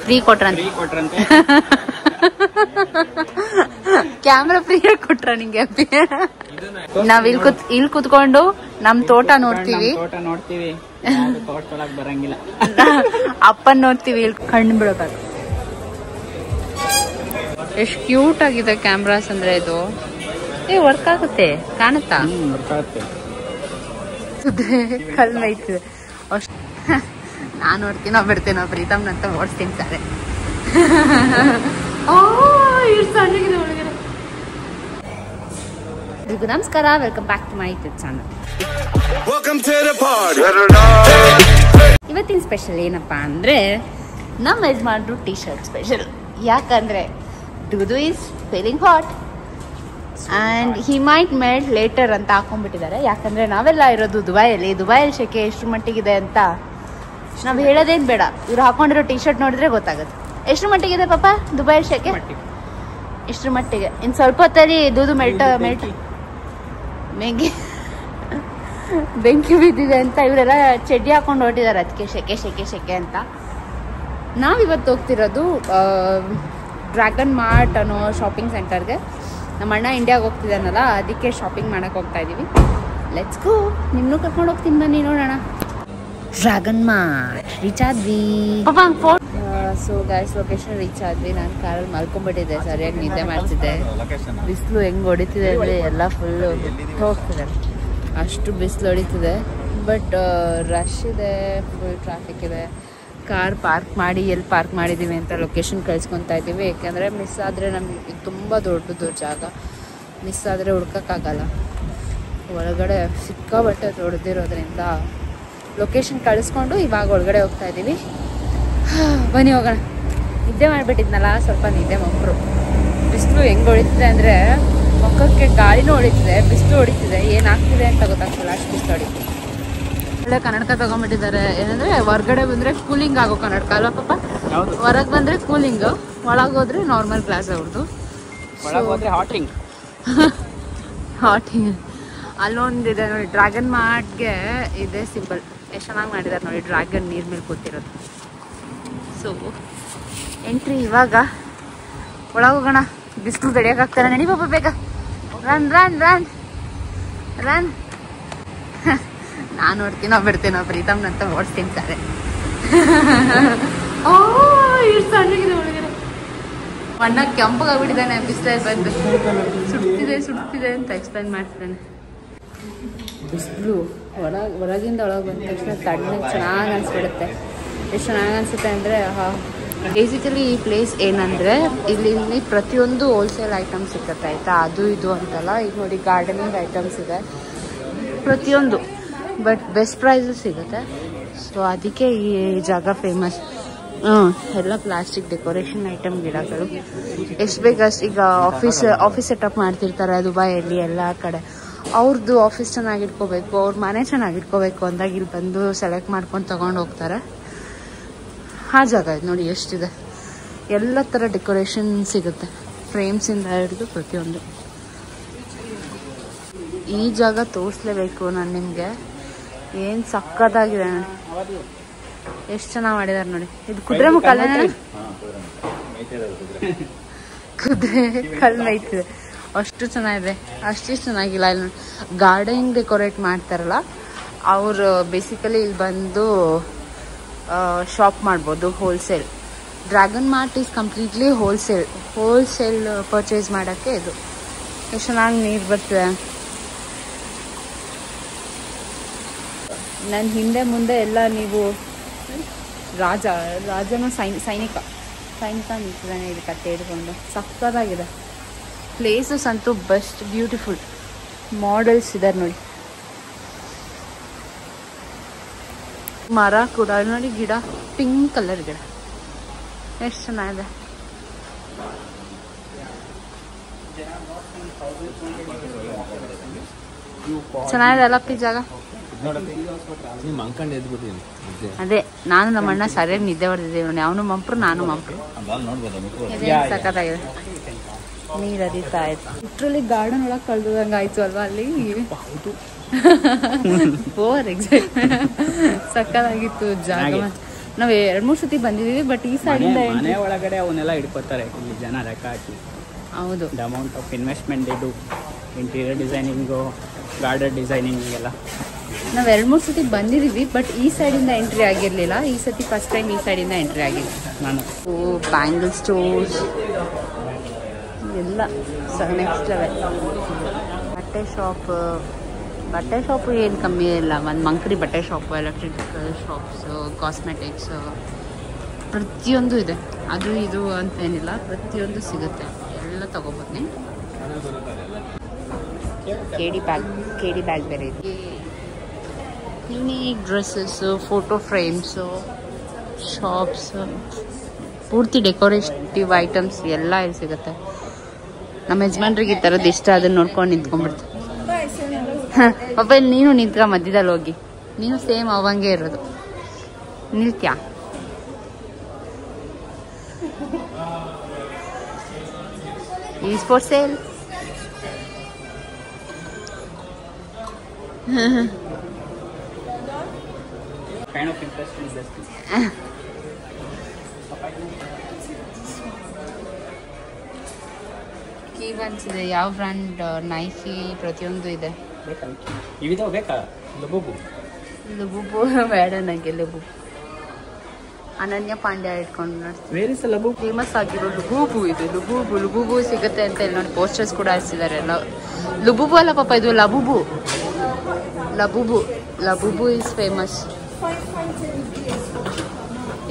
Free ಕೊಟ್ರಂತೆ camera free ಕೊಟ್ರ ನಿಂಗೆ ನಾವ್ ಇಲ್ಲಿ ಕುತ್ಕೊಂಡು ನಮ್ ತೋಟ ನೋಡ್ತೀವಿ ಬರಂಗಿಲ್ಲ ಅಪ್ಪನ್ ನೋಡ್ತೀವಿ ಇಲ್ಲಿ ಕಣ್ಣು ಬಿಡೋಕಾಗ. ಎಷ್ಟು ಕ್ಯೂಟ್ ಆಗಿದೆ ಕ್ಯಾಮ್ರಾಸ್ ಅಂದ್ರೆ ಇದು. ವರ್ಕ್ ಆಗುತ್ತೆ ಕಾಣುತ್ತಾ? ಕಲ್ ಐತಿದೆ ಅಷ್ಟು. ನಾನ್ ನೋಡ್ತೀನೋ ಬಿಡ್ತೀನೋ ಪ್ರೀತಮ್ನಂತ ಓಡಿಸ್ತೀನಿ ಸಾರೆ. ನಮಸ್ಕಾರ, welcome back to my YouTube channel. ಇವತ್ತಿನ ಸ್ಪೆಷಲ್ ಏನಪ್ಪಾ ಅಂದ್ರೆ ನಮ್ಮ ಯಜಮಾನ್ರು ಟೀ ಶರ್ಟ್ ಸ್ಪೆಷಲ್. ಯಾಕಂದ್ರೆ ಡುದು is feeling hot and he might melt later ಅಂತ ಹಾಕೊಂಡ್ಬಿಟ್ಟಿದ್ದಾರೆ. ಯಾಕಂದ್ರೆ ನಾವೆಲ್ಲ ಇರೋದು ದುಬೈಯಲ್ಲಿ ಶೆಕೆ ಎಷ್ಟು ಮಟ್ಟಿಗಿದೆ ಅಂತ ನಾವ್ ಹೇಳೋದೇನ್ ಬೇಡ, ಇವ್ರು ಹಾಕೊಂಡಿರೋ ಟೀ ಶರ್ಟ್ ನೋಡಿದ್ರೆ ಗೊತ್ತಾಗುತ್ತೆ ಎಷ್ಟು ಮಟ್ಟಿಗಿದೆ ಪಾಪ ದುಬೈ ಶೆಕೆ. ಇಷ್ಟ್ರ ಮಟ್ಟಿಗೆ ಇನ್ ಸ್ವಲ್ಪ ಹೊತ್ತಲ್ಲಿ ದೂದು ಬೆಂಕಿ ಬಿದ್ದಿದೆ ಅಂತ ಇವರೆಲ್ಲ ಚಡ್ಡಿ ಹಾಕೊಂಡು ಹೊರಟಿದ್ದಾರೆ. ಅದಕ್ಕೆ ಶೆಕೆ ಅಂತ. ನಾವಿವತ್ತು ಹೋಗ್ತಿರೋದು ಡ್ರ್ಯಾಗನ್ ಮಾರ್ಟ್ ಅನ್ನೋ ಶಾಪಿಂಗ್ ಸೆಂಟರ್ಗೆ. ನಮ್ಮ ಅಣ್ಣ ಇಂಡಿಯಾಗೆ ಹೋಗ್ತಿದ್ದಾನಲ್ಲ, ಅದಕ್ಕೆ ಶಾಪಿಂಗ್ ಮಾಡಕ್ ಹೋಗ್ತಾ ಇದೀವಿ. ಲೆಟ್ಸ್ ಗೋ, ನಿಮ್ನು ಕರ್ಕೊಂಡು ಹೋಗ್ತೀನಿ ಬನ್ನಿ ನೋಡೋಣ. ಡ್ರ್ಯಾಗನ್ ಮಾರ್ಟ್ ರೀಚ್ ಆದ್ವಿ. ಸೊ ಗೈಸ್, ಲೊಕೇಶನ್ ರೀಚ್ ಆದ್ವಿ. ನಾನು ಕಾರಲ್ಲಿ ಮಲ್ಕೊಂಡ್ಬಿಟ್ಟಿದ್ದೆ, ಸರಿಯಾಗಿ ನಿದ್ದೆ ಮಾಡ್ತಿದ್ದೆ. ಬಿಸಿಲು ಹೆಂಗ್ ಹೊಡಿತಿದೆ ಅಂದ್ರೆ ಎಲ್ಲ ಫುಲ್ ಹೋಗ್ತಿದೆ, ಅಷ್ಟು ಬಿಸಿಲು ಹೊಡಿತಿದೆ. ಬಟ್ ರಶ್ ಇದೆ, ಫುಲ್ ಟ್ರಾಫಿಕ್ ಇದೆ. ಕಾರ್ ಪಾರ್ಕ್ ಮಾಡಿ ಎಲ್ಲಿ ಪಾರ್ಕ್ ಮಾಡಿದ್ದೀವಿ ಅಂತ ಲೊಕೇಶನ್ ಕಳ್ಸ್ಕೊತಾ ಇದ್ದೀವಿ. ಯಾಕೆಂದರೆ ಮಿಸ್ ಆದರೆ ನಮಗೆ ತುಂಬ ದೊಡ್ಡದು ಜಾಗ, ಮಿಸ್ ಆದರೆ ಹುಡ್ಕೋಕ್ಕಾಗಲ್ಲ. ಒಳಗಡೆ ಸಿಕ್ಕಾಬಟ್ಟೆ ದೊಡ್ಡದಿರೋದ್ರಿಂದ ಲೊಕೇಶನ್ ಕಳಿಸ್ಕೊಂಡು ಇವಾಗ ಒಳಗಡೆ ಹೋಗ್ತಾ ಇದ್ದೀವಿ. ಬನ್ನಿ ಹೋಗೋಣ. ನಿದ್ದೆ ಮಾಡಿಬಿಟ್ಟಿದ್ನಲ್ಲ, ಸ್ವಲ್ಪ ನಿದ್ದೆ ಮಂಪ್ರು. ಬಿಸಿಲು ಹೆಂಗೆ ಹೊಡಿತಿದೆ ಅಂದರೆ ಮುಖಕ್ಕೆ ಗಾಳಿನೂ ಹೊಡಿತಿದೆ, ಬಿಸಿಲು ಹೊಡಿತಿದೆ, ಏನಾಗ್ತಿದೆ ಅಂತ ಗೊತ್ತಾಗ್ತಿಲ್ಲ, ಅಷ್ಟು ಬಿಸಿಲು ಹೊಡಿತಿದೆ. ಒಳ್ಳೆ ಕನ್ನಡಕ ತಗೊಂಡ್ಬಿಟ್ಟಿದ್ದಾರೆ. ಏನಂದ್ರೆ ಹೊರಗಡೆ ಬಂದ್ರೆ ಕೂಲಿಂಗ್ ಆಗೋ ಕನ್ನಡಕ ಅಲ್ವಾ ಪಾಪ? ಹೊರಗೆ ಬಂದ್ರೆ ಕೂಲಿಂಗ್, ಒಳಗೆ ಹೋದ್ರೆ ನಾರ್ಮಲ್ ಗ್ಲಾಸ್ ಅವ್ರದ್ದು. ಹಾಟಿಂಗ್ ಅಲ್ಲೊಂದಿದೆ ನೋಡಿ, ಡ್ರ್ಯಾಗನ್ ಮಾರ್ಟ್ಗೆ ಇದೆ ಸಿಂಬಲ್. ಎಷ್ಟು ಚೆನ್ನಾಗಿ ಮಾಡಿದ್ದಾರೆ ನೋಡಿ, ಡ್ರ್ಯಾಗನ್ ನೀರ್ ಮೇಲೆ ಕೂತಿರೋದು. ಸೊ ಎಂಟ್ರಿ ಇವಾಗ. ಒಳಗೆ ಹೋಗೋಣ, ಬಿಸಿಲು ತಡೆಯೋಕ್ಕಾಗ್ತಾರೆ. ನಡಿ ಪಾಪ ಬೇಗ, ರನ್ ರನ್ ರನ್ ರನ್. ನಾನು ನೋಡ್ತೀನೋ ಬಿಡ್ತೀನೋ ಪ್ರೀತಮ್ನಂತ ಓಡಿಸ್ತೀನಿ ಸಾರೆ. ಅಣ್ಣ ಕೆಂಪಗಾಗ್ಬಿಟ್ಟಿದ್ದಾನೆ ಬಿಸಿಲಲ್ಲಿ ಬಂದು. ಸುಡ್ತಿದೆ ಅಂತ ಎಕ್ಸ್ಪ್ಲೈನ್ ಮಾಡ್ತಿದ್ದಾನೆ. ಬಿಸಿಲು ಹೊರಗಿಂದ ಒಳಗೆ ಬಂದ ತಕ್ಷಣ ತಣ್ಣಗೆ ಚೆನ್ನಾಗಿ ಅನಿಸ್ಬಿಡುತ್ತೆ. ಎಷ್ಟು ಚೆನ್ನಾಗಿ ಅನಿಸುತ್ತೆ ಅಂದರೆ, ಬೇಸಿಕಲಿ ಈ ಪ್ಲೇಸ್ ಏನಂದರೆ ಇಲ್ಲಿ ಪ್ರತಿಯೊಂದು ಹೋಲ್ಸೇಲ್ ಐಟಮ್ಸ್ ಸಿಗುತ್ತೆ ಆಯಿತಾ. ಅದು ಇದು ಅಂತಲ್ಲ, ಈಗ ನೋಡಿ ಗಾರ್ಡನಿಂಗ್ ಐಟಮ್ಸ್ ಇದೆ ಪ್ರತಿಯೊಂದು, ಬಟ್ ಬೆಸ್ಟ್ ಪ್ರೈಸಸ್ ಸಿಗುತ್ತೆ. ಸೊ ಅದಕ್ಕೆ ಈ ಜಾಗ ಫೇಮಸ್. ಎಲ್ಲ ಪ್ಲಾಸ್ಟಿಕ್ ಡೆಕೋರೇಷನ್ ಐಟಮ್, ಗಿಡಗಳು ಎಷ್ಟು ಬೇಕಷ್ಟು. ಈಗ ಆಫೀಸ್ ಸೆಟಪ್ ಮಾಡ್ತಿರ್ತಾರೆ ದುಬೈಯಲ್ಲಿ ಎಲ್ಲ ಕಡೆ. ಅವ್ರದ್ದು ಆಫೀಸ್ ಚೆನ್ನಾಗಿಟ್ಕೋಬೇಕು, ಅವ್ರ ಮನೆ ಚೆನ್ನಾಗಿಟ್ಕೋಬೇಕು ಅಂದಾಗ ಇಲ್ಲಿ ಬಂದು ಸೆಲೆಕ್ಟ್ ಮಾಡ್ಕೊಂಡು ತೊಗೊಂಡು ಹೋಗ್ತಾರೆ. ಆ ಜಾಗ ಇದು ನೋಡಿ ಎಷ್ಟಿದೆ. ಎಲ್ಲ ಥರ ಡೆಕೋರೇಷನ್ ಸಿಗುತ್ತೆ, ಫ್ರೇಮ್ಸಿಂದ ಹಿಡಿದು ಪ್ರತಿಯೊಂದು. ಈ ಜಾಗ ತೋರಿಸ್ಲೇಬೇಕು ನಾನು ನಿಮಗೆ. ಏನು ಸಕ್ಕತ್ತಾಗಿದೆ, ಎಷ್ಟು ಚೆನ್ನಾಗಿ ಮಾಡಿದ್ದಾರೆ ನೋಡಿ. ಇದು ಕುದುರೆ ಮುಖ ಅಲ್ಲ, ಕುದುರೆ ಕಲ್ಲು ಐತಿದೆ, ಅಷ್ಟು ಚೆನ್ನಾಗಿದೆ. ಅಷ್ಟು ಚೆನ್ನಾಗಿಲ್ಲ. ಇಲ್ಲಿ ನೋಡಿ ಗಾರ್ಡನ್ ಡೆಕೋರೇಟ್ ಮಾಡ್ತಾರಲ್ಲ ಅವರು ಬೇಸಿಕಲಿ ಇಲ್ಲಿ ಬಂದು ಶಾಪ್ ಮಾಡ್ಬೋದು wholesale. Dragon mart is completely wholesale purchase ಮಾಡೋಕ್ಕೆ ಇದು. ಎಷ್ಟು ಚೆನ್ನಾಗಿ ನೀರು ಬರ್ತದೆ. ನನ್ನ ಹಿಂದೆ ಮುಂದೆ ಎಲ್ಲ ನೀವು ರಾಜನ ಸೈನಿಕ ನಿಂತಿದ್ದಾನೆ ಇಲ್ಲಿ ಕತ್ತೆ ಹಿಡ್ಕೊಂಡು. ಸಕ್ಕತ್ತಾಗಿದೆ ಪ್ಲೇಸಸ್ ಅಂತೂ, ಬೆಸ್ಟ್ ಬ್ಯೂಟಿಫುಲ್. ಮಾಡೆಲ್ಸ್ ಇದ್ದಾರೆ ನೋಡಿ, ಮರ ಕೂಡ ನೋಡಿ, ಗಿಡ ಪಿಂಕ್ ಕಲರ್ ಗಿಡ ಎಷ್ಟು ಚೆನ್ನಾಗಿದೆ. ಚೆನ್ನಾಗಿದೆ ಅಲ್ಲ ಈ ಜಾಗ. ಅದೇ ನಾನು ನಮ್ಮ ಅಣ್ಣ ಸರಿಯಾಗಿ ನಿದ್ದೆ ಹೊಡೆದಿದ್ದೇವೆ ನೋಡಿ. ಅವನು ಮಂಪ್ರು, ನಾನು ಮಂಪ್ರು. ಸಖತ್ತಾಗಿದೆ. ನೀರು ಹರಿತಾ ಆಯ್ತು. ಲಿಟ್ರಲಿ ಗಾರ್ಡನ್ ಒಳಗೆ ಕಳ್ದಂಗೆ ಆಯ್ತು ಅಲ್ವಾ ಅಲ್ಲಿ. Over excite. ಸಕ್ಕತ್ತಾಗಿತ್ತು ಜಾಗ. ನಾವು 2-3 ಸತಿ ಬಂದಿದ್ದೀವಿ, ಬಟ್ ಈ ಸೈಡಿಂದ ಮನೆ ಒಳಗಡೆ ಅವನ್ನೆಲ್ಲ ಹಿಡ್ಕೊತಾರೆ ಇಲ್ಲಿ ಜನ ಲೆಕ್ಕ ಹಾಕಿ. ಹೌದು, ದ ಅಮೌಂಟ್ ಆಫ್ ಇನ್ವೆಸ್ಟ್ಮೆಂಟ್ ಇದು ಇಂಟೀರಿಯರ್ ಡಿಸೈನಿಂಗು, ಗಾರ್ಡನ್ ಡಿಸೈನಿಂಗ್ ಎಲ್ಲ. ನಾವು 2-3 ಸತಿ ಬಂದಿದ್ದೀವಿ, ಬಟ್ ಈ ಸೈಡಿಂದ ಎಂಟ್ರಿ ಆಗಿರಲಿಲ್ಲ. ಈ ಸತಿ ಫಸ್ಟ್ ಟೈಮ್ ಈ ಸೈಡಿಂದ ಎಂಟ್ರಿ ಆಗಿದೆ ನಾನು. ಬ್ಯಾಂಗಲ್ ಸ್ಟೋರ್ಸ್ ಎಲ್ಲ ನೆಕ್ಸ್ಟ್ ಲೆವೆಲ್. ಬಟ್ಟೆ ಶಾಪು ಏನು ಕಮ್ಮಿ ಇಲ್ಲ. ಒಂದು ಮಂಕ್ರಿ ಬಟ್ಟೆ ಶಾಪು, ಎಲೆಕ್ಟ್ರಿಕಲ್ ಶಾಪ್ಸು, ಕಾಸ್ಮೆಟಿಕ್ಸು, ಪ್ರತಿಯೊಂದು ಇದೆ. ಅದು ಇದು ಅಂತೇನಿಲ್ಲ, ಪ್ರತಿಯೊಂದು ಸಿಗುತ್ತೆ. ಎಲ್ಲ ತೊಗೊಬನ್ನಿ. ಕೆ ಡಿ ಬ್ಯಾಗ್ ಬೇರೆ ಇದೆ. Unique dresses, photo frames, shops, ಪೂರ್ತಿ ಡೆಕೋರೇಟಿವ್ ಐಟಮ್ಸ್ ಎಲ್ಲ ಇಲ್ಲಿ ಸಿಗುತ್ತೆ. ನಮ್ಮ ಯಜಮಾನ್ರಿಗೆ ಈ ಥರದ್ದು ಇಷ್ಟ, ಅದನ್ನ ನೋಡ್ಕೊಂಡು ನಿಂತ್ಕೊಂಡ್ಬಿಡ್ತೀವಿ. ಪಾಪ ಇಲ್ಲಿ ನೀನು ನಿಂತ್ಕ ಮಧ್ಯದಲ್ಲಿ ಹೋಗಿ, ನೀನು ಸೇಮ್ ಅವಂಗೆ ಇರೋದು. ನಿಲ್ತ್ಯಾ? Is for sale. kind of interesting business. ಕೀವನ್ಸ್ ಇದೆ, ಯಾವ ಬ್ರ್ಯಾಂಡ್ ನೈಫಿ ಪ್ರತಿಯೊಂದು ಇದೆ. ಇವಿದಾವ ಬೇಕಾ? ಲಬೂಬು ಬೇಡ ನನಗೆ. ಲಬೂಬು ಅನನ್ಯ ಪಾಂಡ್ಯ ಇಟ್ಕೊಂಡು ವೇರ್ ಇಸ್ ಲಬೂಬು? ಫೇಮಸ್ ಆಗಿರೋ ಲಬೂಬು ಇದು. ಲಬೂಬು ಸಿಗುತ್ತೆ ಅಂತ ಹೇಳಿ ನೋಡಿ ಪೋಸ್ಟರ್ಸ್ ಕೂಡ ಹಾಕ್ಸಿದ್ದಾರೆ. ಲಬೂಬು ಅಲ್ಲ ಪಾಪ, ಇದು ಲಬೂಬು ಇಸ್ ಫೇಮಸ್.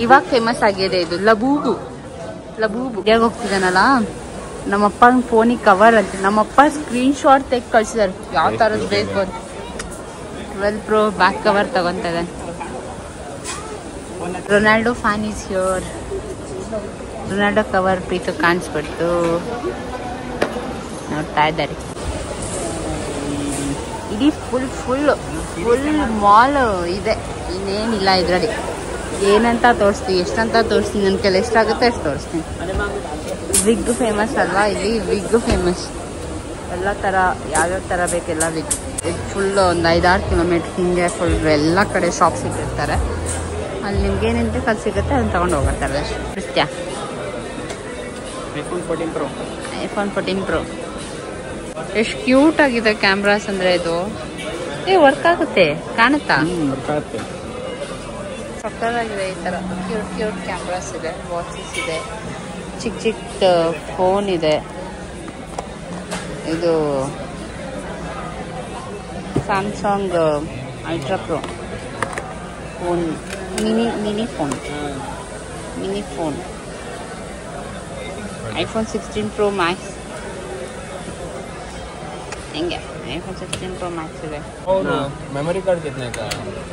ಇವಾಗ ಫೇಮಸ್ ಆಗಿದೆ ಇದು ಲಬೂಬು. ಹೇಗೆ ಹೋಗ್ತಿದ್ದಾನಲ್ಲ, ನಮ್ಮಪ್ಪ ಫೋನಿಗೆ ಕವರ್ ಅಂತ ನಮ್ಮಪ್ಪ ಸ್ಕ್ರೀನ್ ಶಾಟ್ ತೆಗೆದು ಕಳ್ಸಿದ್ದಾರೆ ಯಾವ ಥರದ್ದು ಬೇಕು ಅಂತ. 12 Pro ಬ್ಯಾಕ್ ಕವರ್ ತಗೊತಾ ಇದ್ದಾನೆ. Ronaldo fan is here. Ronaldo cover ಪ್ರೀತು ಕಾಣಿಸ್ಬಿಟ್ಟು ನೋಡ್ತಾ ಇದ್ದಾರೆ. ಇಡೀ ಫುಲ್ ಮಾಲ್ ಇದೆ, ಇನ್ನೇನಿಲ್ಲ ಇದರಲ್ಲಿ. ಏನಂತ ತೋರಿಸ್ತೀನಿ, ಎಷ್ಟಂತ ತೋರಿಸ್ತೀನಿ, ನನ್ನ ಕೈಲಿ ಎಷ್ಟಾಗುತ್ತೆ ಅಷ್ಟು ತೋರಿಸ್ತೀನಿ. ವಿಗ್ ಫೇಮಸ್ ಅಲ್ವಾ, ಇಲ್ಲಿ ವಿಗ್ ಫೇಮಸ್. ಎಲ್ಲ ಥರ ಯಾವ್ಯಾವ ಥರ ಬೇಕೆಲ್ಲ ವಿಗ್. ಇದು ಫುಲ್ ಒಂದು 5-6 ಕಿಲೋಮೀಟ್ರ್ ಹಿಂಗೆ ಫುಲ್ ಎಲ್ಲ ಕಡೆ ಶಾಪ್ಸ್ ಇಟ್ಟಿರ್ತಾರೆ. ಅಲ್ಲಿ ನಿಮ್ಗೆ ಏನೇನು ಕಲ್ ಸಿಗುತ್ತೆ ಅದನ್ನು ತೊಗೊಂಡು ಹೋಗಿರ್ತಾರೆ ಅಷ್ಟೇ. ಕ್ರಿಸ್ತ್ಯಾ iPhone 14 Pro ಎಷ್ಟು ಕ್ಯೂಟ್ ಆಗಿದೆ ಕ್ಯಾಮ್ರಾಸ್ ಅಂದರೆ. ಇದು ವರ್ಕ್ ಆಗುತ್ತೆ, ಕಾಣುತ್ತಾ? ಸಕ್ಕತ್ತಾಗಿದೆ. ಈ ಥರ ಕ್ಯೂಟ್ ಕ್ಯಾಮ್ರಾಸ್ ಇದೆ, ವಾಚಸ್ ಇದೆ, ಚಿಕ್ಕ ಫೋನ್ ಇದೆ. ಇದು Samsung ultra pro phone, mini phone. iPhone 16 Pro Max ಹೆಂಗೆ? iPhone 16 Pro Max ಇದೆ. ಮೆಮೊರಿ ಕಾರ್ಡ್ ಕಿತ್ನೆ ಕಾ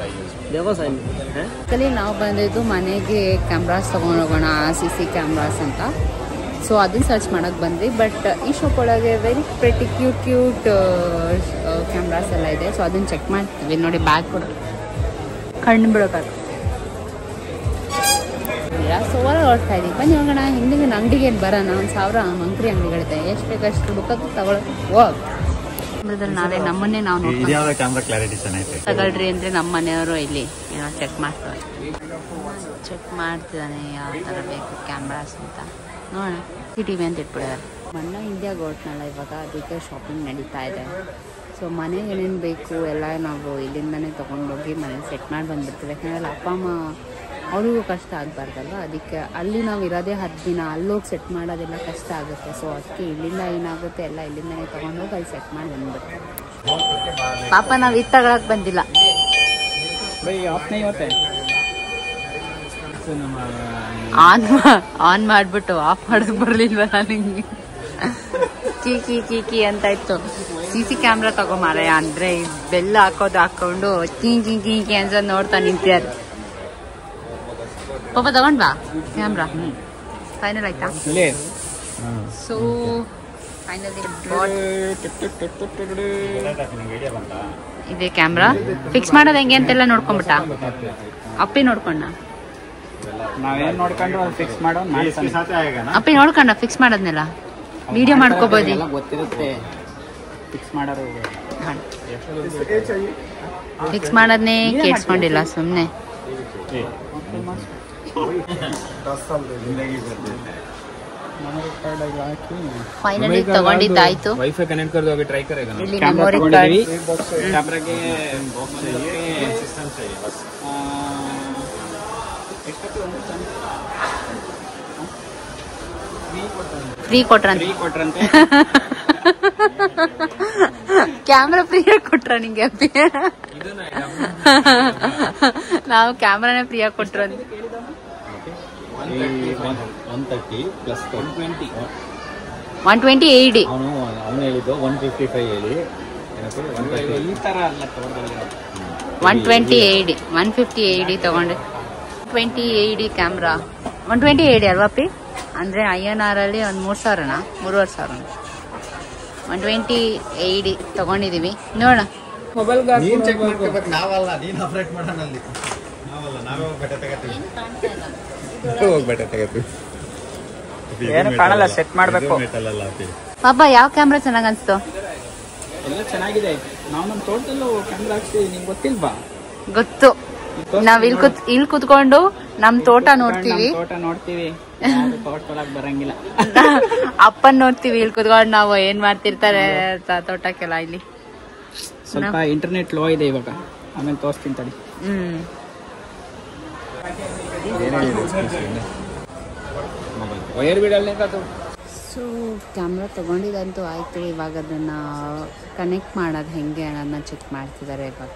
ಆ್ಯಕ್ಚುಲಿ ನಾವು ಬಂದಿದ್ದು ಮನೆಗೆ ಕ್ಯಾಮ್ರಾಸ್ ತೊಗೊಂಡು ಹೋಗೋಣ, CC ಕ್ಯಾಮ್ರಾಸ್ ಅಂತ. ಸೊ ಅದನ್ನ ಸರ್ಚ್ ಮಾಡೋಕ್ಕೆ ಬಂದ್ವಿ. ಬಟ್ ಈ ಶಾಪ್ ಒಳಗೆ ವೆರಿ ಪ್ರೆಟಿ ಕ್ಯೂಟ್ ಕ್ಯಾಮ್ರಾಸ್ ಎಲ್ಲ ಇದೆ. ಸೊ ಅದನ್ನು ಚೆಕ್ ಮಾಡ್ತೀವಿ. ನೋಡಿ ಬ್ಯಾಗ್ ಕೂಡ ಕಣ್ಣು ಬಿಡೋಕ್ಕಾಗ. ಸೊ ಹೊರಗೆ ಹೊರಡ್ತಾ ಇದ್ದೀವಿ, ಬನ್ನಿ ಹೋಗೋಣ. ಹಿಂದಿನ ಅಂಗಡಿಗೆ ಏನು ಬರೋಣ, 1000 ಮಂಕ್ರಿ ಅಂಗಡಿಗಳಿದೆ. ಎಷ್ಟು ಬೇಕಷ್ಟು ದುಡ್ಡು ತಗೊಳ್ಳೋದು. ನಾವೇ ನಮ್ಮನ್ನೇ ನಾವು ತಗೊಳ್ರಿ ಅಂದರೆ ನಮ್ಮ ಮನೆಯವರು ಇಲ್ಲಿ ಏನೋ ಚೆಕ್ ಮಾಡ್ತಿದ್ದಾನೆ ಯಾವ ಥರ ಬೇಕು ಕ್ಯಾಮ್ರಾಸ್ ಅಂತ. ನೋಡೋಣ, CTV ಅಂತ ಇಟ್ಬಿಡಿದ್ದಾರೆ. ಮೊನ್ನೆ ಇಂಡಿಯಾಗೆ ಹೊರಟ್ನಲ್ಲ ಇವಾಗ, ಅದಕ್ಕೆ ಶಾಪಿಂಗ್ ನಡೀತಾ ಇದೆ. ಸೊ ಮನೆಗೆ ಏನೇನು ಬೇಕು ಎಲ್ಲ ನಾವು ಇಲ್ಲಿಂದನೇ ತೊಗೊಂಡೋಗಿ ಮನೇಲಿ ಸೆಟ್ ಮಾಡಿ ಬಂದುಬಿಡ್ತೀವಿ. ಯಾಕಂದರೆ ಅಪ್ಪ ಅಮ್ಮ ಅವ್ರಿಗೂ ಕಷ್ಟ ಆಗಬಾರ್ದಲ್ವ. ಅದಕ್ಕೆ ಅಲ್ಲಿ ನಾವು ಇರೋದೇ 10 ದಿನ, ಅಲ್ಲೋಗಿ ಸೆಟ್ ಮಾಡೋದೆಲ್ಲ ಕಷ್ಟ ಆಗುತ್ತೆ. ಸೊ ಅದಕ್ಕೆ ಇಲ್ಲಿಂದ ಏನಾಗುತ್ತೆ ಎಲ್ಲ ಇಲ್ಲಿಂದನೇ ತೊಗೊಂಡೋಗಿ ಅಲ್ಲಿ ಸೆಟ್ ಮಾಡಿ ಬಂದ್ಬಿಡ್ತೀವಿ. ಪಾಪ ನಾವು ಇದು ತಗೊಳಕ್ಕೆ ಬಂದಿಲ್ಲ. ಆನ್ ಮಾಡಿಬಿಟ್ಟು ಆಫ್ ಮಾಡೋದು ಬರಲಿಲ್ವಲ್ಲ ನಿಂಗೆ. ಕೀಕಿ ಅಂತ ಇತ್ತು. CC ಕ್ಯಾಮ್ರಾ ತಗೊಂಬಾರ ಅಂದರೆ ಬೆಲ್ಲ ಹಾಕೊಂಡು ಕೀ ಅಂತ ನೋಡ್ತಾ ನಿಂತಿದ್ದಾರೆ. ಪಾಪ ತಗೊಂಡ್ ಬಾ ಕ್ಯಾಮ್ರಾ. ಫೈನಲ್ ಆಯ್ತಾ? ಸೊ ಫೈನಲಿ ಇದೆ ಕ್ಯಾಮ್ರಾ. ಫಿಕ್ಸ್ ಮಾಡೋದು ಹೆಂಗೆ ಅಂತೆಲ್ಲ ನೋಡ್ಕೊಂಬಿಟ್ಟ ಅಪ್ಪಿ. ನೋಡ್ಕೊಂಡ ಅಪ್ಪಿ ನೋಡ್ಕೊಂಡ ಫಿಕ್ಸ್ ಮಾಡೋದ್ನೆಲ್ಲ ವಿಡಿಯೋ ಮಾಡ್ಕೋಬೋದು. ಫಿಕ್ಸ್ ಮಾಡೋದನ್ನೇ ಕೇಳಿಸ್ಕೊಂಡಿಲ್ಲ ಸುಮ್ಮನೆ. ಮೆಮೊರಿ ಕಾರ್ಡ್ ಎಲ್ಲ ಹಾಕಿ ಫೈನಲಿ ತಗೊಂಡಿದ್ದಾಯ್ತು. वाईफाई कनेक्ट कर दोगे ट्राई करेगा ना ಇಲ್ಲಿ कैमरा ಮೆಮೊರಿ ತಗೊಂಡಿದ್ವಿ. ಕಾರ್ಡ್ ಕ್ಯಾಮ್ರಾಗೆ सिस्टम चाहिए बस ಫ್ರೀ ಕೊಟ್ರಂತೆ. ಫ್ರೀ ಕೊಟ್ರಂತೆ. ಕ್ಯಾಮ್ರಾ ಫ್ರೀ ಕೊಟ್ರ ನಿಂಗೆ ಅಪ್ಪಿ? ನಾವು ಕ್ಯಾಮ್ರಾನೇ ಫ್ರೀಯಾಗಿ ಕೊಟ್ರು ಅಂತ. 130 प्लस 120 120 AED ಅವನು ಹೇಳಿದ್ದು 155 ಹೇಳಿ ಈ ತರ ಅಲ್ಲ ತಗೊಂಡಿಲ್ಲ. 120 AED 150 AED ತಗೊಂಡೆ. 20 AED ಕ್ಯಾಮ್ರಾ 120 AED ಅಲ್ವಾ ಪಿ? ಅಂದ್ರೆ INR ಅಲ್ಲಿ ಒಂದು 3,000 3,500 120 AED ತಗೊಂಡಿದೀವಿ. ನೋಡೋಣ ಮೊಬೈಲ್ ನಾವಲ್ಲ ನೀನು ಆಪರೇಟ್ ಮಾಡೋಣ ಅಲ್ಲಿ ನಾವಲ್ಲ ನಾವೇ ಬಟ್ಟೆ ತಗೋತೀವಿ ಹೋಗಿ ಬಟ್ಟೆ ತಗೋತೀವಿ ಏನು ಕಾಣಲ್ಲ, ಸೆಟ್ ಮಾಡ್ಬೇಕು. ಪಾಪ ಯಾವ ಕ್ಯಾಮ್ರಾ ಚೆನ್ನಾಗ್ ಅನ್ಸ್ತು? ಎಲ್ಲ ಚೆನ್ನಾಗಿದೆ. ನಾವು ನಮ್ಮ ತೋಟದಲ್ಲೂ ಕ್ಯಾಮ್ರಾ ಹಾಕ್ತೀವಿ, ನಿಂಗೆ ಗೊತ್ತಿಲ್ವಾ? ಗೊತ್ತು. ನಾವ್ ಇಲ್ಲಿ ಕುತ್ಕೊಂಡು ನಮ್ ತೋಟ ನೋಡ್ತೀವಿ, ತೋಟ ನೋಡ್ತೀವಿ, ತೋಟಕ್ಕೆ ಬರಂಗಿಲ್ಲ. ಅಪ್ಪನ್ ನೋಡ್ತೀವಿ ಇಲ್ಲಿ ಕುತ್ಕೊಂಡು ನಾವು ಏನ್ ಮಾಡ್ತಿರ್ತಾರೆ ತೋಟಕ್ಕೆಲ್ಲ. ಇಲ್ಲಿ ಸ್ವಲ್ಪ ಇಂಟರ್ನೆಟ್ ಲೋ ಇದೆ ಇವಾಗ, ಆಮೇಲೆ ತೋರಿಸ್ತೀನಿ ತಡಿ. ವೈರ್ ಬಿಡಲ್ಲ ಸೊ ಕ್ಯಾಮ್ರಾ ತಗೊಂಡಿದಂತೂ ಆಯ್ತು. ಇವಾಗ ಅದನ್ನ ಕನೆಕ್ಟ್ ಮಾಡೋದು ಹೆಂಗೆ ಅನ್ನೋದನ್ನ ಚೆಕ್ ಮಾಡ್ತಿದ್ದಾರೆ ಇವಾಗ.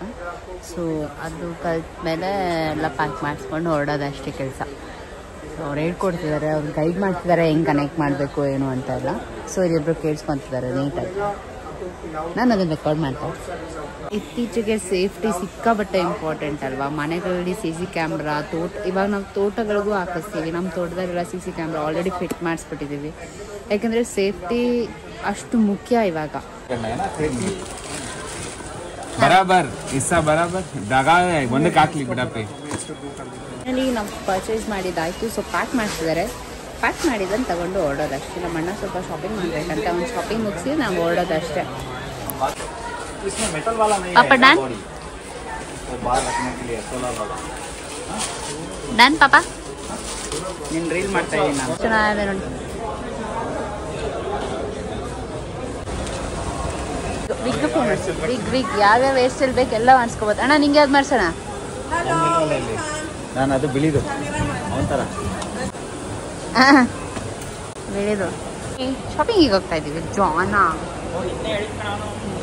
ಸೊ ಅದು ಕಲ್ತ ಮೇಲೆ ಎಲ್ಲ ಪ್ಯಾಕ್ ಮಾಡಿಸ್ಕೊಂಡು ಹೊರಡೋದು ಅಷ್ಟೇ ಕೆಲಸ. ಸೊ ಅವ್ರು ಹೇಳ್ಕೊಡ್ತಿದ್ದಾರೆ, ಅವ್ರು ಗೈಡ್ ಮಾಡ್ತಿದ್ದಾರೆ ಹೆಂಗೆ ಕನೆಕ್ಟ್ ಮಾಡಬೇಕು ಏನು ಅಂತ ಎಲ್ಲ. ಸೊ ಇಲ್ಲಿಬ್ರು ಕೇಳಿಸ್ಕೊತಿದ್ದಾರೆ ನೀಟಾಗಿ. ನಾನು ಅದನ್ನು ರೆಕಾರ್ಡ್ ಮಾಡ್ತಾರೆ. ಇತ್ತೀಚೆಗೆ ಸೇಫ್ಟಿ ಸಿಕ್ಕಾಬಟ್ಟೆ ಇಂಪಾರ್ಟೆಂಟ್ ಅಲ್ವಾ? ಮನೆಗಳಲ್ಲಿ CC ಕ್ಯಾಮ್ರಾ, ಇವಾಗ ನಾವು ತೋಟಗಳಿಗೂ ಹಾಕಿಸ್ತೀವಿ. ನಮ್ಮ ತೋಟದಲ್ಲೆಲ್ಲ CC ಕ್ಯಾಮ್ರಾ ಆಲ್ರೆಡಿ ಫಿಟ್ ಮಾಡಿಸ್ಬಿಟ್ಟಿದ್ದೀವಿ. ಯಾಕಂದರೆ ಸೇಫ್ಟಿ ಅಷ್ಟು ಮುಖ್ಯ ಇವಾಗ. ಬರಾಬರ್ ಇಸ್ಸಾ ಬರಾಬರ್ ಜಾಗ ಒಂದಕ್ಕೆ ಹಾಕ್ಲಿ ಬಿಡಪ್ಪಿ. ಅಲ್ಲಿ ನಾವು ಪರ್ಚೇಸ್ ಮಾಡಿದ್ದಾಯಿತು. ಸೊ ಪ್ಯಾಕ್ ಮಾಡ್ತಿದ್ದಾರೆ. ಪ್ಯಾಕ್ ಮಾಡಿದ್ದನ್ನು ತಗೊಂಡು ಹೊರಡೋದಷ್ಟೇ. ನಮ್ಮ ಅಣ್ಣ ಸ್ವಲ್ಪ ಶಾಪಿಂಗ್ ಮಾಡಬೇಕಂತ ಒಂದು ಶಾಪಿಂಗ್ ಮುಗಿಸಿ ನಾವು ಹೊರಡೋದಷ್ಟೇ. ಪಾಪ ಡನ್ ಡನ್ ಪಾಪ ನೀನು ರೀಲ್ ಮಾಡ್ತಾ ಇದ್ದೀನಿ ನಾನು. ಚೆನ್ನಾಗಿದೆ ನೋಡಿ. ವಿಗ್ ಯಾವ್ಯಾವ ಹೇರ್ ಸ್ಟೈಲ್ ಬೇಕು ಎಲ್ಲ ಮಾಡಿಸ್ಕೋಬೋದು. ಅಣ್ಣ ನಿಂಗೆ ಯಾವ್ದು ಮಾಡ್ಸೋಣ? ನಾನು ಅದು ಬಿಳಿದು ಅವನ ಬೆಳೆದು ಶಾಪಿಂಗಿಗೆ ಹೋಗ್ತಾ ಇದ್ದೀವಿ.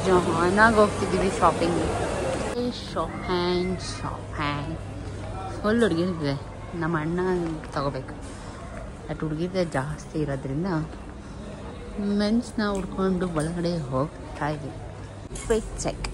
ಜಾನಾಗಿ ಹೋಗ್ತಿದ್ದೀವಿ ಶಾಪಿಂಗ್. ಶಾಪಿಂಗ್ ಫುಲ್ ಹುಡುಗಿರಿದೆ. ನಮ್ಮ ಅಣ್ಣ ತಗೋಬೇಕು. ಬಟ್ ಹುಡುಗಿರದೆ ಜಾಸ್ತಿ ಇರೋದ್ರಿಂದ ಮೆನ್ಸ್ನ ಹುಡ್ಕೊಂಡು ಒಳಗಡೆ ಹೋಗ್ತಾ ಇದ್ದೀವಿ. Quick check.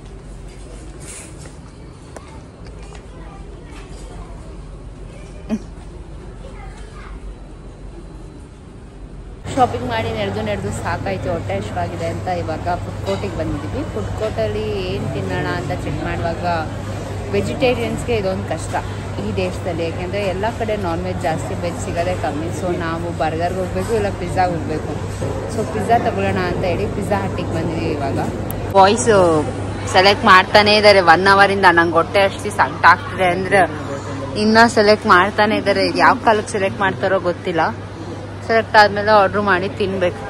ಶಾಪಿಂಗ್ ಮಾಡಿ ನಡೆದು ಸಾಕಾಯಿತು, ಹೊಟ್ಟೆ ಹಸಿವಾಗಿದೆ ಅಂತ ಇವಾಗ ಫುಡ್ ಕೋರ್ಟಿಗೆ ಬಂದಿದ್ದೀವಿ. ಫುಡ್ ಕೋರ್ಟಲ್ಲಿ ಏನು ತಿನ್ನೋಣ ಅಂತ ಚೆಕ್ ಮಾಡುವಾಗ ವೆಜಿಟೇರಿಯನ್ಸ್ಗೆ ಇದೊಂದು ಕಷ್ಟ ಈ ದೇಶದಲ್ಲಿ. ಯಾಕೆಂದರೆ ಎಲ್ಲ ಕಡೆ ನಾನ್ ವೆಜ್ ಜಾಸ್ತಿ, ವೆಜ್ ಸಿಗೋದೇ ಕಮ್ಮಿ. ಸೊ ನಾವು ಬರ್ಗರ್ಗೆ ಹೋಗಬೇಕು, ಇಲ್ಲ ಪಿಜ್ಜಾಗೆ ಹೋಗಬೇಕು. ಸೊ ಪಿಜ್ಜಾ ತಗೊಳ್ಳೋಣ ಅಂತ ಹೇಳಿ ಪಿಜ್ಜಾ ಹಟ್ಟಿಗೆ ಬಂದಿದ್ದೀವಿ ಇವಾಗ. ವಾಯ್ಸು ಸೆಲೆಕ್ಟ್ ಮಾಡ್ತಾನೇ ಇದ್ದಾರೆ 1 ಅವರಿಂದ. ನಂಗೆ ಹೊಟ್ಟೆ ಅಷ್ಟು ಸಂಕಟ ಆಗ್ತಿದೆ ಅಂದರೆ ಇನ್ನೂ ಸೆಲೆಕ್ಟ್ ಮಾಡ್ತಾನೆ ಇದ್ದಾರೆ. ಯಾವ ಕಾಲಕ್ಕೆ ಸೆಲೆಕ್ಟ್ ಮಾಡ್ತಾರೋ ಗೊತ್ತಿಲ್ಲ. ಸೆಲೆಕ್ಟ್ ಆದಮೇಲೆ ಆರ್ಡ್ರ್ ಮಾಡಿ ತಿನ್ಬೇಕು.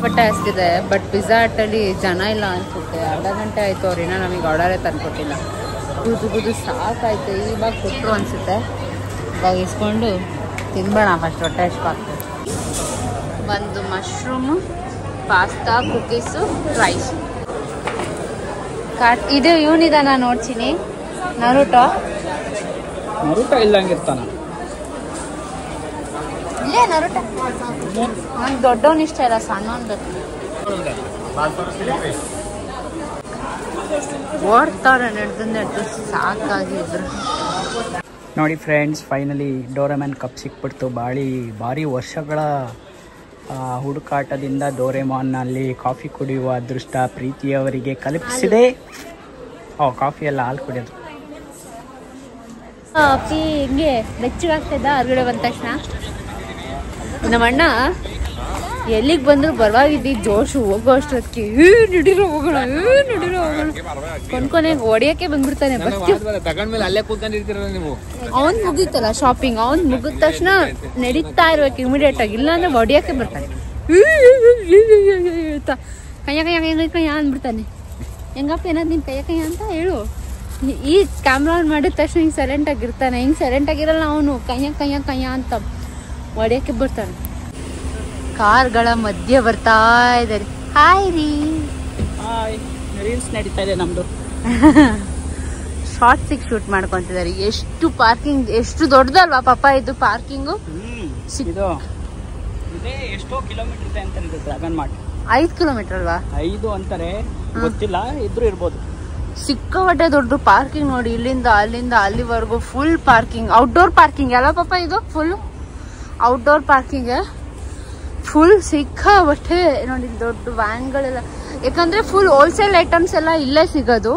ಹೊಟ್ಟೆ ಹಸ್ತಿದೆ. ಬಟ್ ಪಿಜ್ಜಾ ಹಟ್ಟಲ್ಲಿ ಜನ ಇಲ್ಲ ಅನ್ಸುತ್ತೆ. ಅರ್ಧ ಗಂಟೆ ಆಯಿತು, ಅವ್ರಿನ್ನ ನಮಗೆ ಆರ್ಡರೇ ತಂದುಕೊಟ್ಟಿಲ್ಲ. ಕೂದು ಸಾಕಾಯ್ತು. ಇವಾಗ ಕೊಟ್ಟರು ಅನಿಸುತ್ತೆ. ಇವಾಗ ಇಸ್ಕೊಂಡು ತಿನ್ಬೇಡ ಫಸ್ಟ್, ಹೊಟ್ಟೆ ಹಸ್ವಾಗ್ತದೆ. ಒಂದು ಮಶ್ರೂಮು, ಪಾಸ್ತಾ, ಕುಕ್ಕೀಸು, ರೈಸ್. ಇದು ಇವನಿದಾನ ನೋಡ್ತೀನಿ. ನರುಟೋ ಇಲ್ಲಂಗಿರ್ತಾನ. ಇಲ್ಲೇ ನರುಟೋ. ನಂಗೆ ದೊಡ್ಡವನ್ ಇಷ್ಟ ಇಲ್ಲ, ಸಣ್ಣವನ್ ಓಡ್ತಾವ್ರೆ. ನಡೆದು ಸಾಕಾಗಿದ್ರು. ನೋಡಿ ಫ್ರೆಂಡ್ಸ್, ಫೈನಲಿ ಡೋರೆಮಾನ್ ಕಪ್ ಸಿಕ್ಬಿಡ್ತು. ಭಾರಿ ವರ್ಷಗಳ ಹುಡುಕಾಟದಿಂದ ಡೋರೆಮಾನ್ನಲ್ಲಿ ಕಾಫಿ ಕುಡಿಯುವ ಅದೃಷ್ಟ ಪ್ರೀತಿಯವರಿಗೆ ಕಲ್ಪಿಸಿದೆ. ಕಾಫಿ ಎಲ್ಲ ಹಾಲು ಕುಡಿಯೋದು. ಹಿಂಗೆ ಬೆಚ್ಚಗಾಗ್ತಿದ್ದ ಹೊರಗಡೆ ಬಂದ ತಕ್ಷಣ ನಮ್ಮ ಅಣ್ಣ ಎಲ್ಲಿಗೆ ಬಂದ್ರು ಬರವಾಗಿದ್ದಿ ಜೋಶು ಹೋಗೋ ಅಷ್ಟೊತ್ತಿಗೆ ನಡಿರೋ ಹೋಗೋಣ ನಡಿರೋ ಹೋಗೋಣ ಕೊನೆಗೆ ಹೊಡಿಯೋಕ್ಕೆ ಬಂದ್ಬಿಡ್ತಾನೆ. ತಗೊಂಡ್ಮೇಲೆ ಅಲ್ಲೇ ಕೂತ್ಕೊಂಡಿರ್ತೀರ ನೀವು. ಅವ್ನ್ ಮುಗೀತಲ್ಲ ಶಾಪಿಂಗ್, ಅವ್ನ್ ಮುಗಿದ ತಕ್ಷಣ ನಡೀತಾ ಇರ್ಬೇಕು ಇಮಿಡಿಯೇಟ್ ಆಗಿ, ಇಲ್ಲಾಂದ್ರೆ ಹೊಡಿಯೋಕ್ಕೆ ಬರ್ತಾನೆ. ಕಯ್ಯ ಕಯ್ಯ ಕಯ್ಯ ಕಯ್ಯ ಅಂದ್ಬಿಡ್ತಾನೆ. ಹೆಂಗಪ್ಪ ಏನಾದ್ರು ನಿನ್ ಕಯ್ಯ ಕಯ್ಯ ಅಂತ ಹೇಳು. ಈ ಕ್ಯಾಮ್ರಾ ಆನ್ ಮಾಡಿದ ತಕ್ಷಣ ಹಿಂಗೆ ಸೈಲೆಂಟ್ ಆಗಿರ್ತಾನೆ. ಹಿಂಗೆ ಸೈಲೆಂಟ್ ಆಗಿರಲ್ಲ ಅವನು, ಕಯ್ಯ ಕಯ್ಯ ಕಯ್ಯ ಅಂತ ಹೊಡಿಯೋಕ್ಕೆ ಬರ್ತಾನೆ. ಕಾರ್ಗಳ ಮಧ್ಯೆ ಬರ್ತಾ ಇದ್ದಾರೆ. ಹಾಯ್ ರೀ. ರೀಲ್ಸ್ ನಡೀತಾ ಇದೆ ನಮ್ದು. ಶಾರ್ಟ್ಸಿಗೆ ಶೂಟ್ ಮಾಡ್ಕೊಂತಿದ್ದಾರೆ. ಎಷ್ಟು ಪಾರ್ಕಿಂಗ್, ಎಷ್ಟು ದೊಡ್ಡದಲ್ವಾ ಪಾಪ ಇದು ಪಾರ್ಕಿಂಗು. ಇದು ಇದೇ ಎಷ್ಟೋ ಕಿಲೋಮೀಟರ್ ಇದೆ ಅಂತ ಡ್ರ್ಯಾಗನ್ ಮಾರ್ಟ್. 5 ಕಿಲೋಮೀಟರ್ ಅಲ್ವಾ? 5 ಅಂತಾರೆ, ಗೊತ್ತಿಲ್ಲ, ಇದ್ರೂ ಇರ್ಬೋದು. ಸಿಕ್ಕಾಪಟ್ಟೆ ದೊಡ್ಡ ಪಾರ್ಕಿಂಗ್ ನೋಡಿ. ಇಲ್ಲಿಂದ ಅಲ್ಲಿಂದ ಅಲ್ಲಿವರೆಗೂ ಫುಲ್ ಪಾರ್ಕಿಂಗ್, ಔಟ್ಡೋರ್ ಪಾರ್ಕಿಂಗ್ ಅಲ್ಲ ಪಾಪ ಇದು. ಫುಲ್ ಔಟ್ಡೋರ್ ಪಾರ್ಕಿಂಗ್, ಫುಲ್ ಸಿಕ್ಕಾಪಟ್ಟೆ ನೋಡಿ. ದೊಡ್ಡ ವ್ಯಾನ್ಗಳೆಲ್ಲ, ಯಾಕಂದ್ರೆ ಫುಲ್ ಹೋಲ್ಸೇಲ್ ಐಟಮ್ಸ್ ಎಲ್ಲ ಇಲ್ಲೇ ಸಿಗೋದು.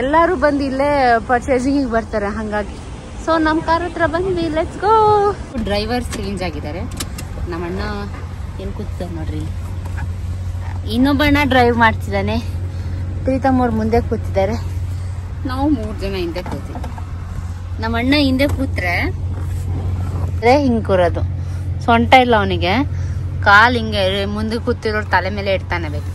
ಎಲ್ಲರೂ ಬಂದು ಇಲ್ಲೇ ಪರ್ಚೇಸಿಂಗ್ ಬರ್ತಾರೆ ಹಾಗಾಗಿ. ಸೊ ನಮ್ಮ ಕಾರ್ ಹತ್ರ ಬಂದ್ವಿ, ಲೆಟ್ಸ್ ಗೋ. ಡ್ರೈವರ್ ಚೇಂಜ್ ಆಗಿದ್ದಾರೆ. ನಮ್ಮಣ್ಣ ಎಲ್ಲಿ ಕೂತಿದ್ದಾರೆ ನೋಡ್ರಿ, ಇನ್ನೊಬ್ಬಣ್ಣ ಡ್ರೈವ್ ಮಾಡ್ತಿದ್ದಾನೆ. ಪ್ರೀತಮ್ ಅವ್ರು ಮುಂದೆ ಕೂತಿದ್ದಾರೆ, ನಾವು 3 ಜನ ಹಿಂದೆ ಕೂತಿದ್ವಿ. ನಮ್ಮಣ್ಣ ಹಿಂದೆ ಕೂತ್ರೆ ಹಿಂಗೆ ಕೂರೋದು, ಸೊಂಟ ಇಲ್ಲ ಅವನಿಗೆ. ಕಾಲು ಹಿಂಗೆ ಮುಂದೆ ಕೂತಿರೋರು ತಲೆ ಮೇಲೆ ಇಡ್ತಾನೆ ಬೇಕು.